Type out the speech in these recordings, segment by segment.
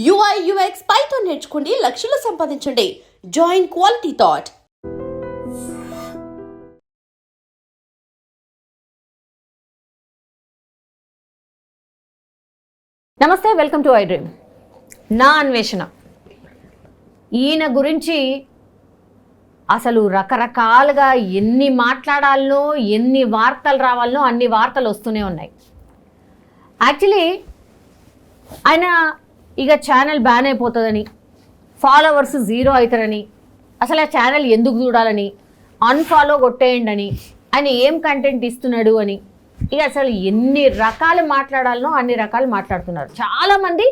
UI UX Python నేర్చుకోండి, లక్షలు సంపాదించండి. Join quality thought. నమస్తే, వెల్కమ్ టు ఐ డ్రీమ్. నా అన్వేషణ. ఈయన గురించి అసలు రకరకాలుగా ఎన్ని మాట్లాడాలనో, ఎన్ని వార్తలు రావాలనో అన్ని వార్తలు వస్తూనే ఉన్నాయి. యాక్చువల్లీ ఆయన ఇక ఛానల్ బ్యాన్ అయిపోతుందని, ఫాలోవర్స్ 0 అవుతారని, అసలు ఆ ఛానల్ ఎందుకు చూడాలని, అన్ఫాలో కొట్టేయండి అని, ఆయన ఏం కంటెంట్ ఇస్తున్నాడు అని, ఇక అసలు ఎన్ని రకాలు మాట్లాడాలనో అన్ని రకాలు మాట్లాడుతున్నారు. చాలామంది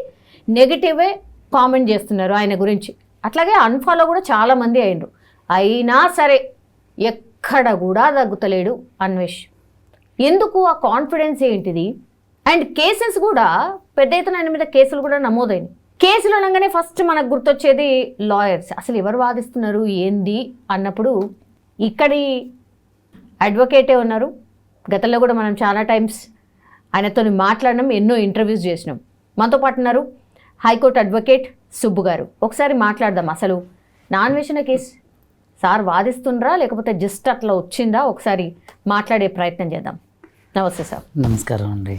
నెగిటివే కామెంట్ చేస్తున్నారు ఆయన గురించి. అట్లాగే అన్ఫాలో కూడా చాలామంది అయినరు. అయినా సరే ఎక్కడ కూడా తగ్గుతలేడు అన్వేష్. ఎందుకు? ఆ కాన్ఫిడెన్స్ ఏంటిది? అండ్ కేసెస్ కూడా పెద్ద ఎత్తున ఆయన మీద కేసులు కూడా నమోదైనాయి. కేసులు అనగానే ఫస్ట్ మనకు గుర్తొచ్చేది లాయర్స్. అసలు ఎవరు వాదిస్తున్నారు ఏంది అన్నప్పుడు ఇక్కడి అడ్వకేటే ఉన్నారు. గతంలో కూడా మనం చాలా టైమ్స్ ఆయనతో మాట్లాడినాం, ఎన్నో ఇంటర్వ్యూస్ చేసినాం. మనతో పాటు ఉన్నారు హైకోర్టు అడ్వకేట్ సుబ్బు గారు. ఒకసారి మాట్లాడదాం. అసలు నా అన్వేషణ కేసు సార్ వాదిస్తుండ్రా లేకపోతే జస్ట్ అట్లా వచ్చిందా, ఒకసారి మాట్లాడే ప్రయత్నం చేద్దాం. నమస్తే సార్. నమస్కారం అండి.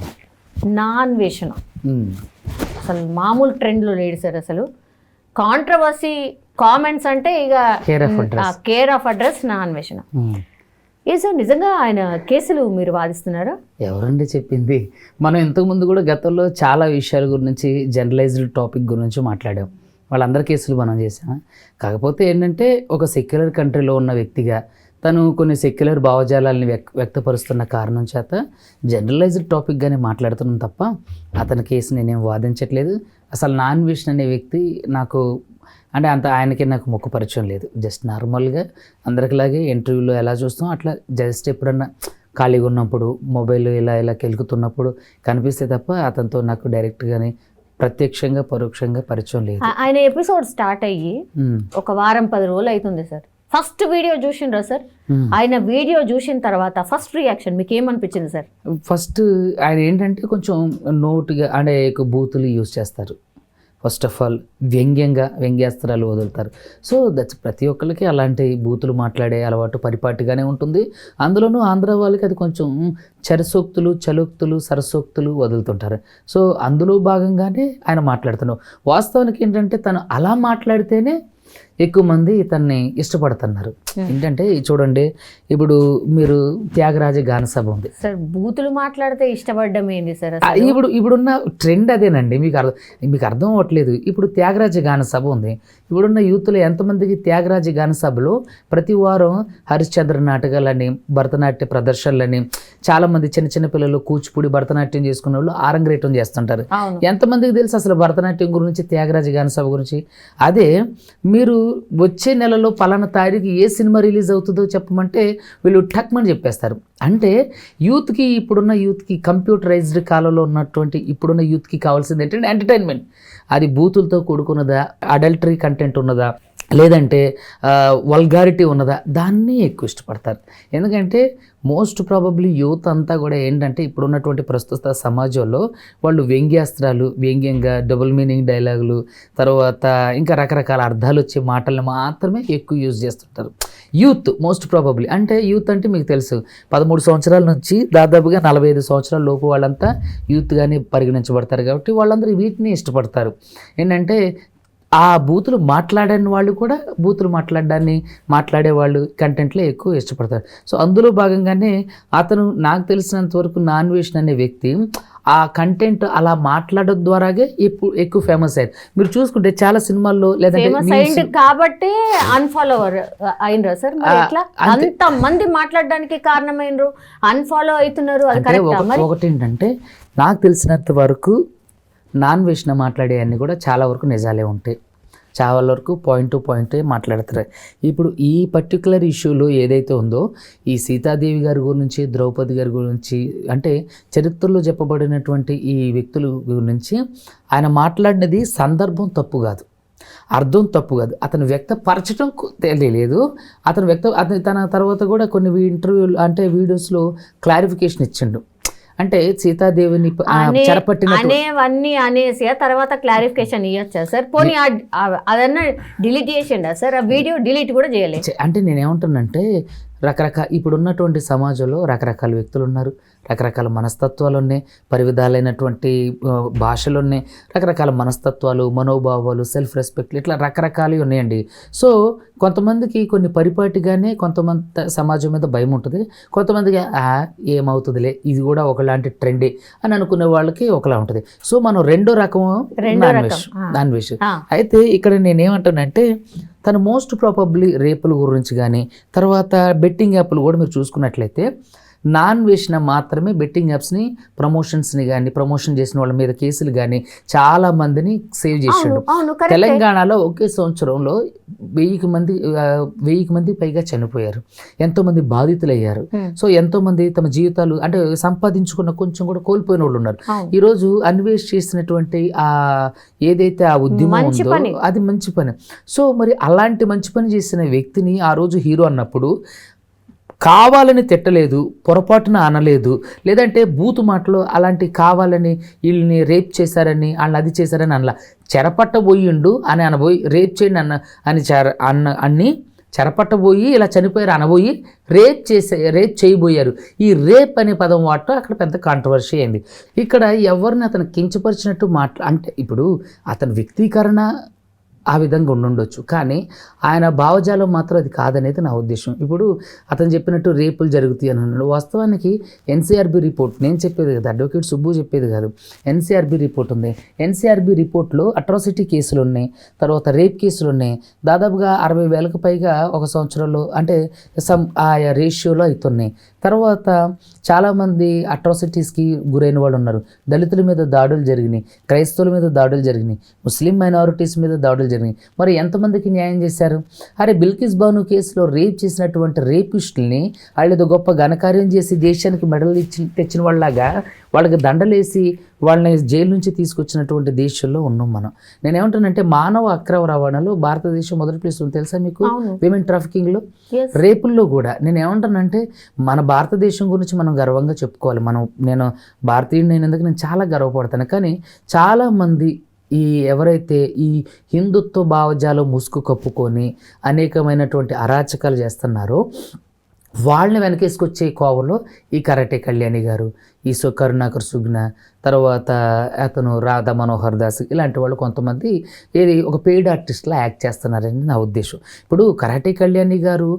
నా అన్వేషణ అసలు మామూలు ట్రెండ్లో లేడు సార్. అసలు కాంట్రవర్సీ కామెంట్స్ అంటే ఇక కేర్ ఆఫ్ అడ్రస్ నా అన్వేషణ. ఏ సార్, నిజంగా ఆయన కేసులు మీరు వాదిస్తున్నారా? ఎవరండి చెప్పింది? మనం ఇంతకుముందు కూడా గతంలో చాలా విషయాల గురించి, జనరలైజ్డ్ టాపిక్ గురించి మాట్లాడాం. వాళ్ళందరి కేసులు మనం చేసాం. కాకపోతే ఏంటంటే ఒక సెక్యులర్ కంట్రీలో ఉన్న వ్యక్తిగా తను కొన్ని సెక్యులర్ భావజాలాలని వ్యక్తపరుస్తున్న కారణం చేత జనరలైజ్డ్ టాపిక్గానే మాట్లాడుతున్నాం తప్ప అతని కేసు నేనేం వాదించట్లేదు. అసలు నా అన్వేషణ అనే వ్యక్తి నాకు అంటే అంత ఆయనకి నాకు ముఖ పరిచయం లేదు. జస్ట్ నార్మల్గా అందరికిలాగే ఇంటర్వ్యూలో ఎలా చూస్తాం అట్లా జస్ట్ ఎప్పుడన్నా ఖాళీగా ఉన్నప్పుడు మొబైల్ ఇలా కెలుకుతున్నప్పుడు కనిపిస్తే తప్ప అతనితో నాకు డైరెక్ట్గానే ప్రత్యక్షంగా పరోక్షంగా పరిచయం లేదు. ఆయన ఎపిసోడ్ స్టార్ట్ అయ్యి ఒక వారం 10 రోజులు అవుతుంది సార్. ఫస్ట్ వీడియో చూసిండ్రా సార్? ఆయన వీడియో చూసిన తర్వాత ఫస్ట్ రియాక్షన్ మీకు ఏమనిపించింది సార్? ఫస్ట్ ఆయన ఏంటంటే కొంచెం నోటుగా అంటే బూతులు యూజ్ చేస్తారు. ఫస్ట్ ఆఫ్ ఆల్ వ్యంగ్యాస్త్రాలు వదులుతారు. సో దట్స్ ప్రతి ఒక్కరికి అలాంటి బూతులు మాట్లాడే అలవాటు పరిపాటిగానే ఉంటుంది. అందులోనూ ఆంధ్ర వాళ్ళకి అది కొంచెం చరసోక్తులు, చలోక్తులు, సరసోక్తులు వదులుతుంటారు. సో అందులో భాగంగానే ఆయన మాట్లాడుతున్నారు. వాస్తవానికి ఏంటంటే తను అలా మాట్లాడితేనే ఎక్కువ మంది ఇతన్ని ఇష్టపడుతున్నారు. ఏంటంటే చూడండి, ఇప్పుడు మీరు త్యాగరాజ గాన సభ ఉంది సార్. బూతులు మాట్లాడితే ఇష్టపడడం ఏంటి సార్? ఇప్పుడున్న ట్రెండ్ అదేనండి. మీకు అర్థం అవ్వట్లేదు. ఇప్పుడు త్యాగరాజ గాన సభ ఉంది. ఇప్పుడున్న యూత్లో ఎంతమందికి త్యాగరాజ గాన సభలో ప్రతి వారం హరిశ్చంద్ర నాటకాలని, భరతనాట్య ప్రదర్శనలని, చాలామంది చిన్న చిన్న పిల్లలు కూచిపూడి భరతనాట్యం చేసుకునే వాళ్ళు ఆరంగేటం చేస్తుంటారు. ఎంతమందికి తెలుసు అసలు భరతనాట్యం గురించి, త్యాగరాజ గాన సభ గురించి? అదే మీరు వచ్చే నెలలో పలానా తారీఖు ఏ సినిమా రిలీజ్ అవుతుందో చెప్పమంటే వీళ్ళు టక్మని చెప్పేస్తారు. అంటే యూత్కి, ఇప్పుడున్న యూత్కి, కంప్యూటరైజ్డ్ కాలంలో ఉన్నటువంటి ఇప్పుడున్న యూత్కి కావాల్సింది ఏంటంటే ఎంటర్టైన్మెంట్. అది బూతులతో కూడుకున్నదా, అడల్టరీ కంటెంట్ ఉన్నదా, లేదంటే వల్గారిటీ ఉన్నదా, దాన్ని ఎక్కువ ఇష్టపడతారు. ఎందుకంటే మోస్ట్ ప్రాబబ్లీ యూత్ అంతా కూడా ఏంటంటే ఇప్పుడున్నటువంటి ప్రస్తుత సమాజంలో వాళ్ళు వ్యంగ్యాస్త్రాలు, వ్యంగ్యంగా డబుల్ మీనింగ్ డైలాగులు, తర్వాత ఇంకా రకరకాల అర్థాలు వచ్చే మాటలను మాత్రమే ఎక్కువ యూజ్ చేస్తుంటారు యూత్. మోస్ట్ ప్రాబబ్లీ అంటే యూత్ అంటే మీకు తెలుసు 13 సంవత్సరాల నుంచి దాదాపుగా 45 సంవత్సరాల లోపు వాళ్ళంతా యూత్గానే పరిగణించబడతారు. కాబట్టి వాళ్ళందరూ వీటిని ఇష్టపడతారు. ఏంటంటే ఆ బూతులు మాట్లాడని వాళ్ళు కూడా బూతులు మాట్లాడే వాళ్ళు కంటెంట్లో ఎక్కువ ఇష్టపడతారు. సో అందులో భాగంగానే అతను నాకు తెలిసినంత వరకు నా అన్వేషణ అనే వ్యక్తి ఆ కంటెంట్ అలా మాట్లాడడం ద్వారాగే ఎక్కువ ఫేమస్ అయ్యారు. మీరు చూసుకుంటే చాలా సినిమాల్లో లేదంటే కాబట్టి అన్ఫాలోవర్ అయినరా సార్? అంత మంది మాట్లాడడానికి కారణమైనరు, అన్ఫాలో అవుతున్నారు. ఒకటి ఏంటంటే నాకు తెలిసినంత వరకు నాన్ వేషణ మాట్లాడే అన్నీ కూడా చాలా వరకు నిజాలే ఉంటాయి. చాలా వరకు పాయింట్ టు పాయింటే మాట్లాడతారు. ఇప్పుడు ఈ పర్టికులర్ ఇష్యూలో ఏదైతే ఉందో ఈ సీతాదేవి గారి గురించి, ద్రౌపది గారి గురించి, అంటే చరిత్రలో చెప్పబడినటువంటి ఈ వ్యక్తుల గురించి ఆయన మాట్లాడినది సందర్భం తప్పు కాదు, అర్థం తప్పు కాదు, అతను వ్యక్తపరచడం తెలియలేదు. అతను తన తర్వాత కూడా కొన్ని ఇంటర్వ్యూలు అంటే వీడియోస్లో క్లారిఫికేషన్ ఇచ్చిండు. అంటే సీతాదేవిని చెరపట్టినట్టు అనేవన్నీ అనేసి ఆ తర్వాత క్లారిఫికేషన్ ఇవ్వచ్చా సార్? పోనీ అదన్నా డిలీట్ చేసిండా సార్? ఆ వీడియో డిలీట్ కూడా చేయలేదు. అంటే నేనేమంటున్నానంటే ఇప్పుడున్నటువంటి సమాజంలో రకరకాల వ్యక్తులు ఉన్నారు, రకరకాల మనస్తత్వాలు ఉన్నాయి, పరివిధాలైనటువంటి భాషలు ఉన్నాయి, రకరకాల మనస్తత్వాలు, మనోభావాలు, సెల్ఫ్ రెస్పెక్ట్, ఇట్లా రకరకాలు ఉన్నాయండి. సో కొంతమందికి కొన్ని పరిపాటిగానే కొంతమంది సమాజం మీద భయం ఉంటుంది, కొంతమందికి ఏమవుతుందిలే ఇది కూడా ఒకలాంటి ట్రెండే అని అనుకునే వాళ్ళకి ఒకలా ఉంటుంది. సో మనం రెండో రకం నాన్ వెజ్. అయితే ఇక్కడ నేనేమంటానంటే తను మోస్ట్ ప్రాబబ్లీ రేపుల గురించి కానీ తర్వాత బెట్టింగ్ యాప్లు కూడా మీరు చూసుకున్నట్లయితే నాన్ వేసిన మాత్రమే బెట్టింగ్ యాప్స్ని ప్రమోషన్ చేసిన వాళ్ళ మీద కేసులు కానీ చాలా మందిని సేవ్ చేసిండు. తెలంగాణలో ఒకే సంవత్సరంలో 1000 మంది పైగా చనిపోయారు, ఎంతోమంది బాధితులయ్యారు. సో ఎంతోమంది తమ జీవితాలు అంటే సంపాదించుకున్న కొంచెం కూడా కోల్పోయిన వాళ్ళు ఉన్నారు. ఈరోజు అన్వేష్ చేసినటువంటి ఏదైతే ఆ ఉద్యమం ఉందో అది మంచి పని. సో మరి అలాంటి మంచి పని చేసిన వ్యక్తిని ఆ రోజు హీరో అన్నప్పుడు కావాలని తిట్టలేదు, పొరపాటున అనలేదు, లేదంటే బూతు మాటలు అలాంటి కావాలని వీళ్ళని రేప్ చేశారని వాళ్ళని అది చేశారని అనలా. చెరపట్టబోయిండు అని అనబోయి రేప్ చేయండి అన్ని చెరపట్టబోయి ఇలా చనిపోయారు అనబోయి రేప్ చేయబోయారు. ఈ రేప్ అనే పదం వాడటం అక్కడ పెద్ద కాంట్రవర్సీ అయింది. ఇక్కడ ఎవరిని అతను కించపరిచినట్టు అంటే ఇప్పుడు అతని వ్యక్తీకరణ ఆ విధంగా ఉండుండొచ్చు, కానీ ఆయన భావజాలం మాత్రం అది కాదనేది నా ఉద్దేశం. ఇప్పుడు అతను చెప్పినట్టు రేపులు జరుగుతాయి అని అన్నాడు. వాస్తవానికి ఎన్సీఆర్బీ రిపోర్ట్ నేను చెప్పేది కదా, అడ్వకేట్ సుబ్బు చెప్పేది కాదు, ఎన్సీఆర్బీ రిపోర్ట్ ఉంది. ఎన్సీఆర్బీ రిపోర్ట్లో అట్రాసిటీ కేసులు ఉన్నాయి, తర్వాత రేప్ కేసులు ఉన్నాయి. దాదాపుగా 60,000కు పైగా ఒక సంవత్సరంలో అంటే ఆయా రేషియోలో అవుతున్నాయి. తర్వాత చాలామంది అట్రాసిటీస్కి గురైన వాళ్ళు ఉన్నారు. దళితుల మీద దాడులు జరిగినాయి, క్రైస్తవుల మీద దాడులు జరిగినాయి, ముస్లిం మైనారిటీస్ మీద దాడులు జరిగినాయి. మరి ఎంతమందికి న్యాయం చేశారు? అరే బిల్కిస్ బాను కేసులో రేప్ చేసినటువంటి రేపిస్టుల్ని వాళ్ళేదో గొప్ప ఘనకార్యం చేసి దేశానికి మెడల్ తెచ్చిన వాళ్ళలాగా వాళ్ళకి దండలేసి వాళ్ళని జైలు నుంచి తీసుకొచ్చినటువంటి దేశంలో ఉన్నాం మనం. నేనేమంటానంటే మానవ అక్రమ రవాణాలో భారతదేశం మొదటి ప్లేస్ ఉంది తెలుసా మీకు? విమెన్ ట్రాఫికింగ్లో, రేపుల్లో కూడా. నేనేమంటానంటే మన భారతదేశం గురించి మనం గర్వంగా చెప్పుకోవాలి. నేను భారతీయుడిని అయినందుకు నేను చాలా గర్వపడతాను. కానీ చాలామంది ఎవరైతే ఈ హిందుత్వ భావజాలం ముసుగు కప్పుకొని అనేకమైనటువంటి అరాచకాలు చేస్తున్నారో వాళ్ళని వెనకేసుకొచ్చే కోవలో ఈ కరాటే కళ్యాణి గారు, ఈ కరుణాకర్ సుగ్న, తర్వాత అతను రాధా మనోహర్ దాస్, ఇలాంటి వాళ్ళు కొంతమంది ఒక పెయిడ్ ఆర్టిస్ట్లా యాక్ట్ చేస్తున్నారని నా ఉద్దేశం. ఇప్పుడు కరాటే కళ్యాణి గారు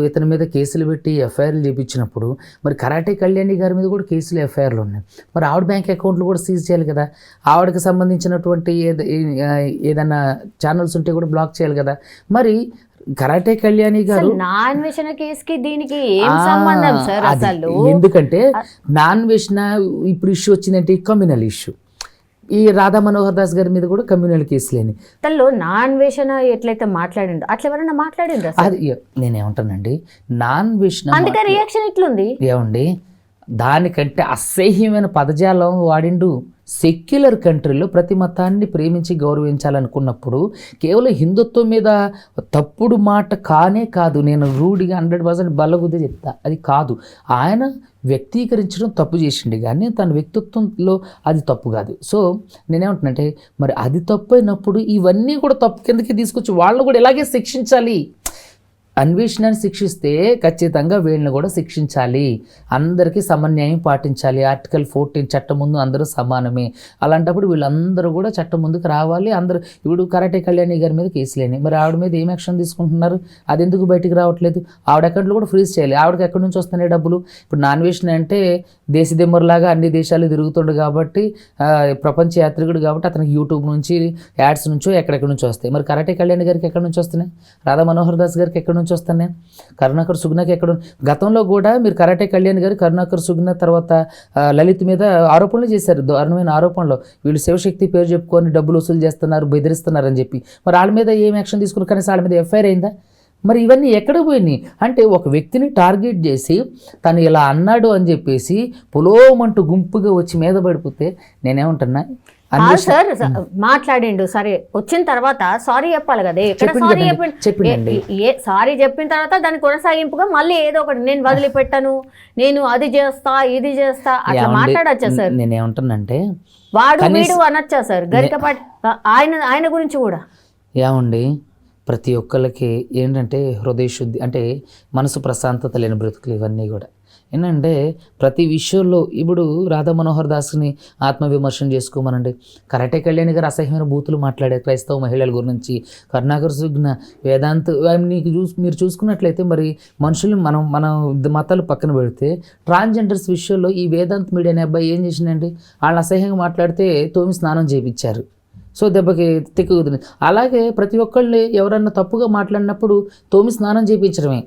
ఇతని మీద కేసులు పెట్టి ఎఫ్ఐఆర్లు చేయించినప్పుడు మరి కరాటే కళ్యాణి గారి మీద కూడా కేసులు ఎఫ్ఐఆర్లు ఉన్నాయి. మరి ఆవిడ బ్యాంక్ అకౌంట్లు కూడా సీజ్ చేయాలి కదా, ఆవిడకి సంబంధించినటువంటి ఏదైనా ఛానల్స్ ఉంటే కూడా బ్లాక్ చేయాలి కదా. మరి కరాటే కళ్యాణి గారు నాన్ వేషణ కేసుకి దీనికి ఏం సంబంధం సార్ అసలు? ఎందుకంటే నాన్ వేషణ ఇప్పుడు ఇష్యూ వచ్చిందంటే కమ్యూనల్ ఇష్యూ. ఈ రాధా మనోహర్ దాస్ గారి మీద కూడా కమ్యూనల్ కేసులేని తనలో నాన్ వేషణ ఎట్లయితే మాట్లాడిండో అట్లా ఎవరైనా మాట్లాడిండ్రా? అది నేనేమంటానండి, నాన్ వేషణ అందుకే రియాక్షన్ ఇట్లుంది. ఏమండి దానికంటే అసహ్యమైన పదజాలం వాడిండు. సెక్యులర్ కంట్రీలో ప్రతి మతాన్ని ప్రేమించి గౌరవించాలనుకున్నప్పుడు కేవలం హిందుత్వం మీద తప్పుడు మాట కాదు. నేను రూఢిగా 100% బల్లగుద్దే చెప్తా, అది కాదు. ఆయన వ్యక్తీకరించడం తప్పు చేసిండు, కానీ తన వ్యక్తిత్వంలో అది తప్పు కాదు. సో నేనేమంటున్నానంటే మరి అది తప్పు అయినప్పుడు ఇవన్నీ కూడా తప్పు కిందకి తీసుకొచ్చి వాళ్ళని కూడా ఇలాగే శిక్షించాలి. అన్వేషణని శిక్షిస్తే ఖచ్చితంగా వీళ్ళని కూడా శిక్షించాలి. అందరికీ సమన్యాయం పాటించాలి. ఆర్టికల్ 14 చట్టం ముందు అందరూ సమానమే. అలాంటప్పుడు వీళ్ళందరూ కూడా చట్టం ముందుకు రావాలి. అందరూ ఇప్పుడు కరాటే కళ్యాణి గారి మీద కేసులేని, మరి ఆవిడ మీద ఏం యాక్షన్ తీసుకుంటున్నారు? అది ఎందుకు బయటికి రావట్లేదు? ఆవిడ అకౌంట్లో కూడా ఫ్రీజ్ చేయాలి. ఆవిడకి ఎక్కడి నుంచి వస్తున్నాయి డబ్బులు? ఇప్పుడు నాన్ వేషన్ అంటే దేశదిమ్మర్లాగా అన్ని దేశాలు తిరుగుతుండు కాబట్టి, ప్రపంచ యాత్రికుడు కాబట్టి అతనికి యూట్యూబ్ నుంచి యాడ్స్ నుంచో ఎక్కడెక్కడి నుంచో వస్తాయి. మరి కరాటే కళ్యాణి గారికి ఎక్కడి నుంచి వస్తున్నాయి? రాధా మనోహర్ దాస్ గారికి ఎక్కడి నుంచి వస్తాను? నేను కరుణాకర్ సుగ్నకి ఎక్కడ గతంలో కూడా మీరు కరాటే కళ్యాణ్ గారు కరుణాకర్ సుగ్న తర్వాత లలిత్ మీద ఆరోపణలు చేశారు, దారుణమైన ఆరోపణలు. వీళ్ళు శివశక్తి పేరు చెప్పుకొని డబ్బులు వసూలు చేస్తున్నారు, బెదిరిస్తున్నారు అని చెప్పి. మరి వాళ్ళ మీద ఏం యాక్షన్ తీసుకున్నారు? కనీసం వాళ్ళ మీద ఎఫ్ఐఆర్ అయిందా? మరి ఇవన్నీ ఎక్కడ పోయినాయి? అంటే ఒక వ్యక్తిని టార్గెట్ చేసి తను ఇలా అన్నాడు అని చెప్పేసి పొలోమంటూ గుంపుగా వచ్చి మీద పడిపోతే నేనేమంటున్నా, సార్ మాట్లాడిండు, సరే వచ్చిన తర్వాత సారీ చెప్పాలి కదా, ఎక్కడ సారీ చెప్పిండి సారీ చెప్పిన తర్వాత దాని కొనసాగింపుగా మళ్ళీ ఏదో ఒకటి నేను వదిలిపెట్టాను, నేను అది చేస్తా ఇది చేస్తా అట్లా మాట్లాడచ్చా సార్? నేనేమంటానంటే వాడు వీడు అనొచ్చా సార్? గరికపాటి ఆయన గురించి కూడా ఏమండి, ప్రతి ఒక్కరికి ఏంటంటే హృదయ శుద్ధి అంటే మనసు ప్రశాంతత లేని బ్రతుకులు ఇవన్నీ కూడా ఏంటంటే ప్రతి విషయంలో ఇప్పుడు రాధా మనోహర్ దాస్ని ఆత్మవిమర్శన చేసుకోమనండి. కరాటే కళ్యాణి గారు అసహ్యమైన బూతులు మాట్లాడే క్రైస్తవ మహిళల గురించి, కరుణాకర్ సుగ్న, వేదాంత్ మీరు చూసుకున్నట్లయితే మరి మనుషులు మన మతాలు పక్కన పెడితే ట్రాన్స్జెండర్స్ విషయంలో ఈ వేదాంత్ మీడియా అనే అబ్బాయి ఏం చేసిందండి, వాళ్ళు అసహ్యంగా మాట్లాడితే తోమి స్నానం చేయించారు. సో దెబ్బకి తిక్కు కుదిరింది. అలాగే ప్రతి ఒక్కళ్ళు ఎవరన్నా తప్పుగా మాట్లాడినప్పుడు తోమి స్నానం చేయించడమే,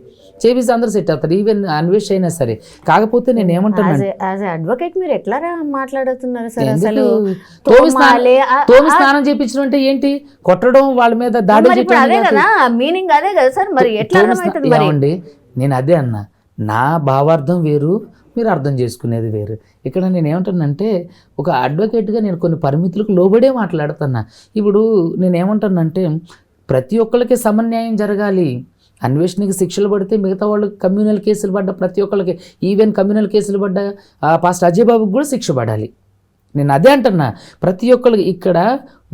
చేపిస్తే అందరూ సెట్ అవుతారు, ఈవెన్ అన్వేష్ అయినా సరే. కాకపోతే నేను ఏమంటాను, అడ్వకేట్ మీరు ఎట్లా మాట్లాడుతున్నారు సార్? అసలు తోమి స్నానం చేయించడం అంటే ఏంటి? కొట్టడం, వాళ్ళ మీద దాడి చేయడం, అదే కదా మీనింగ్, అదే కదా సార్. మరి ఎట్లా ఏమండి, నేను అదే అన్నా, నా భావార్థం వేరు, మీరు అర్థం చేసుకునేది వేరు. ఇక్కడ నేను ఏమంటానంటే ఒక అడ్వకేట్గా నేను కొన్ని పరిమితులకు లోబడే మాట్లాడుతున్నా. ఇప్పుడు నేను ఏమంటానంటే ప్రతి ఒక్కరికి సమన్యాయం జరగాలి. అన్వేషణకి శిక్షలు పడితే మిగతా వాళ్ళకి కమ్యూనల్ కేసులు పడ్డ ప్రతి ఒక్కరికి, ఈవెన్ కమ్యూనల్ కేసులు పడ్డ పాస్టర్ అజయ్ బాబుకి కూడా శిక్ష పడాలి. నేను అదే అంటున్నా, ప్రతి ఒక్కరికి ఇక్కడ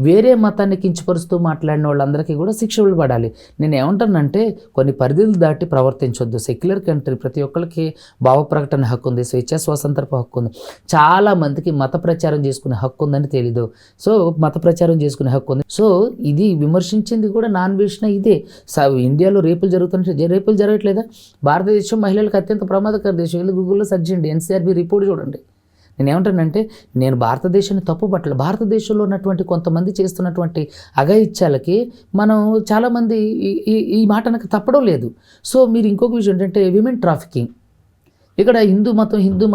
వేరే మతాన్ని కించపరుస్తూ మాట్లాడిన వాళ్ళందరికీ కూడా శిక్షలు పడాలి. నేను ఏమంటానంటే కొన్ని పరిధులు దాటి ప్రవర్తించొద్దు. సెక్యులర్ కంట్రీ, ప్రతి ఒక్కరికి భావ ప్రకటన హక్కు ఉంది, స్వేచ్ఛా స్వాతంత్రపు హక్కు ఉంది. చాలామందికి మత ప్రచారం చేసుకునే హక్కు ఉందని తెలీదు. సో మత ప్రచారం చేసుకునే హక్కు ఉంది. సో ఇది విమర్శించింది కూడా నాన్వేషణ ఇదే. ఇండియాలో రేపులు జరుగుతుంటే రేపులు జరగట్లేదా? భారతదేశం మహిళలకు అత్యంత ప్రమాదకర దేశం. వెళ్ళి గూగుల్లో సెర్చ్ చేయండి, ఎన్సీఆర్బీ రిపోర్ట్ చూడండి. నేను ఏమంటానంటే నేను భారతదేశాన్ని తప్పుపట్టలేదు, భారతదేశంలో ఉన్నటువంటి కొంతమంది చేస్తున్నటువంటి అఘాయిత్యాలకి మనం చాలామంది ఈ మాట నాకు తప్పడం లేదు. సో మీరు ఇంకొక విషయం ఏంటంటే విమెన్ ట్రాఫికింగ్. ఇక్కడ హిందూ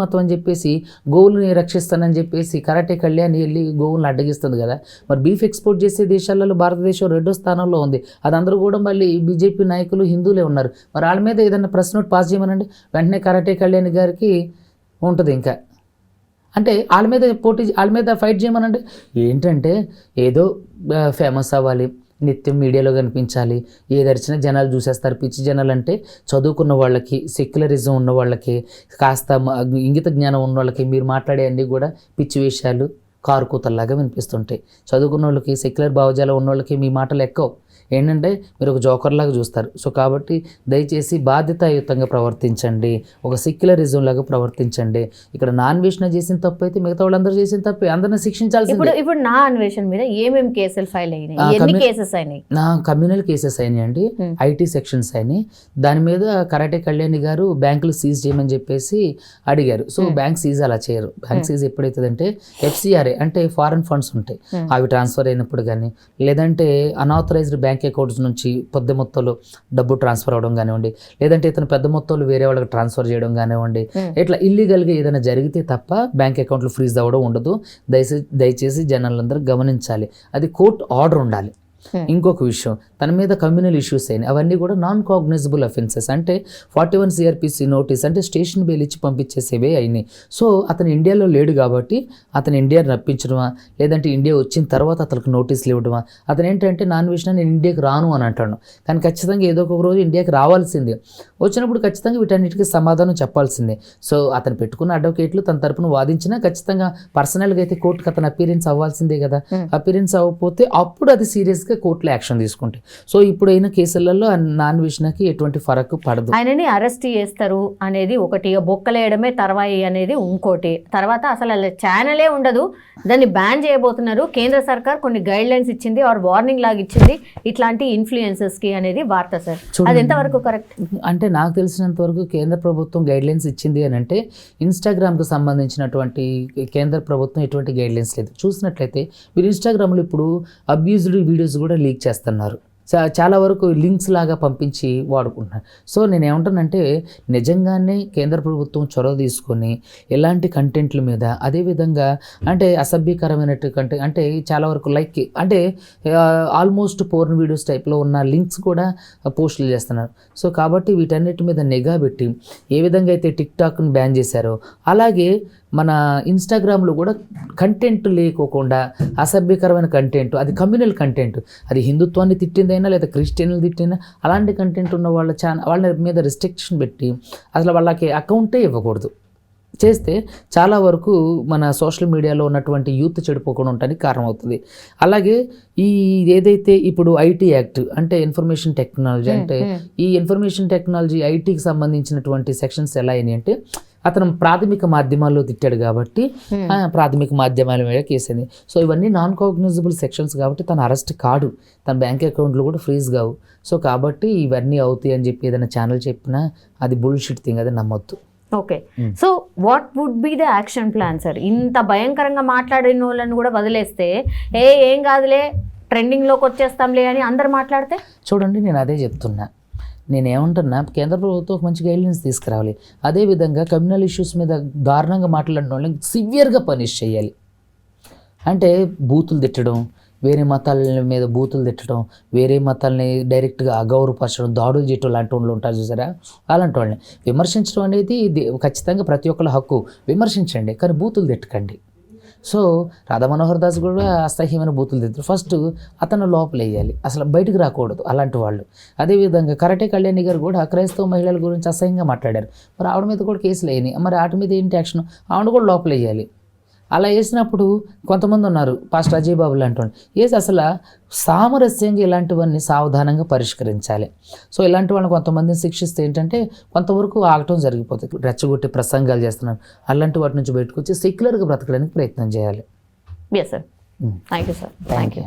మతం అని చెప్పేసి గోవుల్ని రక్షిస్తానని చెప్పేసి కరాటే కళ్యాణి వెళ్ళి గోవులను అడ్డగిస్తుంది కదా. మరి బీఫ్ ఎక్స్పోర్ట్ చేసే దేశాలలో భారతదేశం 2వ స్థానంలో ఉంది. అది అందరూ కూడా మళ్ళీ బీజేపీ నాయకులు హిందువులే ఉన్నారు. మరి వాళ్ళ మీద ఏదైనా ప్రెస్ నోట్ పాస్ చేయమనండి, వెంటనే కరాటే కళ్యాణి గారికి ఉంటుంది. ఇంకా అంటే వాళ్ళ మీద ఫైట్ చేయమనండి. ఏంటంటే ఏదో ఫేమస్ అవ్వాలి, నిత్యం మీడియాలో కనిపించాలి, ఏదరిచినా జనాలు చూసేస్తారు. పిచ్చి జనాలు అంటే చదువుకున్న వాళ్ళకి, సెక్యులరిజం ఉన్న వాళ్ళకి, కాస్త ఇంగిత జ్ఞానం ఉన్న వాళ్ళకి మీరు మాట్లాడే అన్నీ కూడా పిచ్చి విషయాలు, కారు కూతల్లాగా వినిపిస్తుంటాయి. చదువుకున్న వాళ్ళకి, సెక్యులర్ భావజాలం ఉన్న వాళ్ళకి మీ మాటలు ఎక్కువ. ఏంటంటే మీరు ఒక జోకర్లాగా చూస్తారు. సో కాబట్టి దయచేసి బాధ్యతాయుతంగా ప్రవర్తించండి, ఒక సెక్యులరిజం లాగా ప్రవర్తించండి. ఇక్కడ నా అన్వేషణ చేసిన తప్పు అయితే మిగతా వాళ్ళందరూ చేసిన తప్పే, అందరిని శిక్షించాల్సింది. ఇప్పుడు నా అన్వేషణ మీద ఏమేమి కేసులు ఫైల్ అయినాయి? ఎన్ని కేసెస్ అయినాయి? నా కమ్యూనల్ కేసెస్ అయినాయండి, ఐటీ సెక్షన్స్ అయినాయి. దాని మీద కరాటే కళ్యాణి గారు బ్యాంకులు సీజ్ చేయమని చెప్పేసి అడిగారు. సో బ్యాంక్ సీజ్ అలా చేయరు. బ్యాంక్ సీజ్ ఎప్పుడైతుందంటే FCRA అంటే ఫారెన్ ఫండ్స్ ఉంటాయి, అవి ట్రాన్స్ఫర్ అయినప్పుడు కానీ, లేదంటే అన్ఆథరైజ్డ్ బ్యాంక్ అకౌంట్స్ నుంచి పెద్ద మొత్తంలో డబ్బు ట్రాన్స్ఫర్ అవ్వడం కానివ్వండి, లేదంటే ఇతను పెద్ద మొత్తంలో వేరే వాళ్ళకి ట్రాన్స్ఫర్ చేయడం కానివ్వండి, ఇట్లా ఇల్లీగల్గా ఏదైనా జరిగితే తప్ప బ్యాంక్ అకౌంట్లు ఫ్రీజ్ అవ్వడం ఉండదు. దయచేసి జనాలందరూ గమనించాలి. అది కోర్టు ఆర్డర్ ఉండాలి. ఇంకొక విషయం, తన మీద కమ్యూనల్ ఇష్యూస్ అయినాయి, అవన్నీ కూడా నాన్ కాగ్నైజబుల్ అఫెన్సెస్ అంటే 41 CRPC నోటీస్ అంటే స్టేషన్ బెయిల్ ఇచ్చి పంపించేసేవే అయినాయి. సో అతను ఇండియాలో లేడు కాబట్టి అతను ఇండియా రప్పించడమా, లేదంటే ఇండియా వచ్చిన తర్వాత అతనికి నోటీసులు ఇవ్వడమా. అతను ఏంటంటే నాన్ విషయం నేను ఇండియాకి రాను అని అంటాడు, కానీ ఖచ్చితంగా ఏదో ఒక రోజు ఇండియాకి రావాల్సిందే. వచ్చినప్పుడు ఖచ్చితంగా వీటన్నిటికీ సమాధానం చెప్పాల్సిందే. సో అతను పెట్టుకున్న అడ్వకేట్లు తన తరపున వాదించినా ఖచ్చితంగా పర్సనల్గా అయితే కోర్టుకి అతను అపీరెన్స్ అవ్వాల్సిందే కదా. అపీరెన్స్ అవ్వకపోతే అప్పుడు అది సీరియస్గా కోర్టులో యాక్షన్ తీసుకుంటాయి. సో ఇప్పుడైన కేసులలో నాన్ విషయానికి ఎటువంటి ఫరక్ పడదు. ఆయనని అరెస్ట్ చేస్తారు అనేది ఒకటి, బొక్కలేయడమే తర్వాయి అనేది ఇంకోటి. తర్వాత అసలు ఛానలే ఉండదు, దాన్ని బ్యాన్ చేయబోతున్నారు. కేంద్ర సర్కార్ కొన్ని గైడ్ లైన్స్ ఇచ్చింది, ఆర్ వార్నింగ్ లాగా ఇచ్చింది ఇట్లాంటి ఇన్ఫ్లుయెన్సర్స్ కి అనేది వార్త సార్. అది ఎంతవరకు కరెక్ట్? అంటే నాకు తెలిసినంత వరకు కేంద్ర ప్రభుత్వం గైడ్ లైన్స్ ఇచ్చింది అని అంటే ఇన్స్టాగ్రామ్కి సంబంధించినటువంటి కేంద్ర ప్రభుత్వం ఎటువంటి గైడ్ లైన్స్ లేదు. చూసినట్లయితే మీరు ఇన్స్టాగ్రామ్లో ఇప్పుడు అబ్యూజ్డ్ వీడియోస్ కూడా లీక్ చేస్తున్నారు, చాలా వరకు లింక్స్ లాగా పంపించి వాడుకుంటున్నారు. సో నేను ఏమంటానంటే నిజంగానే కేంద్ర ప్రభుత్వం చొరవ తీసుకొని ఎలాంటి కంటెంట్ల మీద, అదేవిధంగా అంటే అసభ్యకరమైనట్టు కంటెంట్ అంటే చాలా వరకు లైక్ అంటే ఆల్మోస్ట్ పోర్న్ వీడియోస్ టైప్లో ఉన్న లింక్స్ కూడా పోస్టులు చేస్తున్నారు. సో కాబట్టి వీటన్నిటి మీద నిఘా పెట్టి ఏ విధంగా అయితే టిక్టాక్ని బ్యాన్ చేశారో అలాగే మన ఇన్స్టాగ్రామ్లో కూడా కంటెంట్ లేకోకుండా అసభ్యకరమైన కంటెంట్, అది కమ్యూనల్ కంటెంట్, అది హిందుత్వాన్ని తిట్టిందైనా లేదా క్రిస్టియన్లు తిట్టిందా అలాంటి కంటెంట్ ఉన్న వాళ్ళ మీద రిస్ట్రిక్షన్ పెట్టి అసలు వాళ్ళకి అకౌంటే ఇవ్వకూడదు. చేస్తే చాలా వరకు మన సోషల్ మీడియాలో ఉన్నటువంటి యూత్ చెడిపోకుండా ఉండడానికి కారణమవుతుంది. అలాగే ఈ ఏదైతే ఇప్పుడు ఐటీ యాక్ట్ అంటే ఇన్ఫర్మేషన్ టెక్నాలజీ, అంటే ఈ ఇన్ఫర్మేషన్ టెక్నాలజీ ఐటీకి సంబంధించినటువంటి సెక్షన్స్ ఎలా అయినాయి అంటే అతను ప్రాథమిక మాధ్యమాల్లో తిట్టాడు కాబట్టి ప్రాథమిక మాధ్యమాల మీద కేసింది. సో ఇవన్నీ నాన్ కాగ్నిజబుల్ సెక్షన్స్ కాబట్టి తను అరెస్ట్ కాడు, తన బ్యాంక్ అకౌంట్లు కూడా ఫ్రీజ్ కావు. సో కాబట్టి ఇవన్నీ అవుతాయి అని చెప్పి ఏదైనా ఛానల్ చెప్పినా అది బుల్షిట్ థింగ్, అది నమ్మొద్దు. Okay, so what would be the action plan sir? ఇంత భయంకరంగా మాట్లాడిన వాళ్ళని కూడా వదిలేస్తే ఏం కాదులే ట్రెండింగ్లోకి వచ్చేస్తాంలే అని అందరు మాట్లాడితే? చూడండి, నేను అదే చెప్తున్నా. నేనేమంటున్నా, కేంద్ర ప్రభుత్వం ఒక మంచి గైడ్లైన్స్ తీసుకురావాలి. అదేవిధంగా కమ్యూనల్ ఇష్యూస్ మీద దారుణంగా మాట్లాడిన వాళ్ళని సివియర్గా పనిష్ చేయాలి. అంటే బూతులు తిట్టడం, వేరే మతాల మీద బూతులు తిట్టడం, వేరే మతాలని డైరెక్ట్గా అగౌరవపరచడం, దాడులు చేయటం లాంటి వాళ్ళు ఉంటారు చూసారా, అలాంటి వాళ్ళని విమర్శించడం అనేది ఖచ్చితంగా ప్రతి ఒక్కళ్ళ హక్కు, విమర్శించండి కానీ బూతులు తిట్టకండి. సో రాధా మనోహర్ దాస్ కూడా అసహ్యమైన బూతులు తిట్టారు. ఫస్ట్ అతను లోపల వేయాలి, అసలు బయటకు రాకూడదు అలాంటి వాళ్ళు. అదేవిధంగా కరాటే కళ్యాణి గారు కూడా క్రైస్తవ మహిళల గురించి అసహ్యంగా మాట్లాడారు. మరి ఆవిడ మీద కూడా కేసులు అయినాయి. మరి వాటి మీద ఏంటి యాక్షన్? ఆవిడ కూడా లోపల వేయాలి. అలా వేసినప్పుడు కొంతమంది ఉన్నారు, పాస్టర్ అజయ్ బాబు లాంటి వాళ్ళు వేసి అసలు సామరస్యంగా ఇలాంటివన్నీ సావధానంగా పరిష్కరించాలి. సో ఇలాంటి వాళ్ళని కొంతమందిని శిక్షిస్తే ఏంటంటే కొంతవరకు ఆగటం జరిగిపోతుంది. రెచ్చగొట్టి ప్రసంగాలు చేస్తున్నారు, అలాంటి వాటి నుంచి బయటకు వచ్చి సెక్యులర్గా బ్రతకడానికి ప్రయత్నం చేయాలి. Yes sir, thank you sir. Thank you.